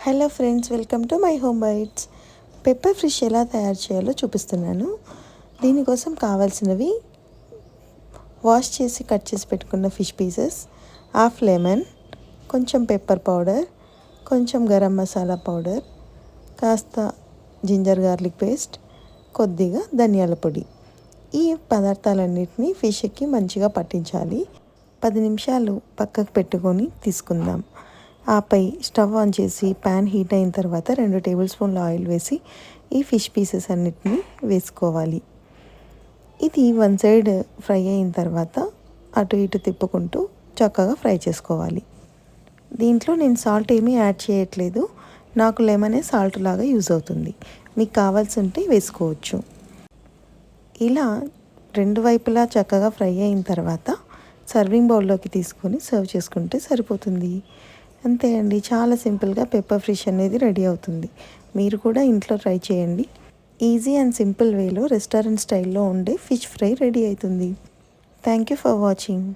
Hello friends, welcome to my home bites. Pepper fish ఎలా తయారు చేయాలో చూపిస్తున్నాను. దీనికోసం కావాల్సినవి వాష్ చేసి కట్ చేసి పెట్టుకున్న ఫిష్ పీసెస్, హాఫ్ లెమన్, కొంచెం పెప్పర్ పౌడర్, కొంచెం గరం మసాలా పౌడర్, కాస్త జింజర్ గార్లిక్ పేస్ట్, కొద్దిగా ధనియాల పొడి. ఈ పదార్థాలన్నింటినీ ఫిష్కి మంచిగా పట్టించాలి. 10 నిమిషాలు పక్కకు పెట్టుకొని తీసుకుందాం. ఆపై స్టవ్ ఆన్ చేసి ప్యాన్ హీట్ అయిన తర్వాత 2 టేబుల్ స్పూన్ల ఆయిల్ వేసి ఈ ఫిష్ పీసెస్ అన్నిటిని వేసుకోవాలి. ఇది వన్ సైడ్ ఫ్రై అయిన తర్వాత అటు ఇటు తిప్పుకుంటూ చక్కగా ఫ్రై చేసుకోవాలి. దీంట్లో నేను సాల్ట్ ఏమీ యాడ్ చేయట్లేదు. నాకు లెమనే సాల్ట్ లాగా యూజ్ అవుతుంది. మీకు కావాల్సి ఉంటే వేసుకోవచ్చు. ఇలా రెండు వైపులా చక్కగా ఫ్రై అయిన తర్వాత సర్వింగ్ బౌల్లోకి తీసుకొని సర్వ్ చేసుకుంటే సరిపోతుంది. అంతే అండి, చాలా సింపుల్గా పెప్పర్ ఫిష్ అనేది రెడీ అవుతుంది. మీరు కూడా ఇంట్లో ట్రై చేయండి. ఈజీ అండ్ సింపుల్ వేలో రెస్టారెంట్ స్టైల్లో ఉండే ఫిష్ ఫ్రై రెడీ అవుతుంది. Thank you for watching.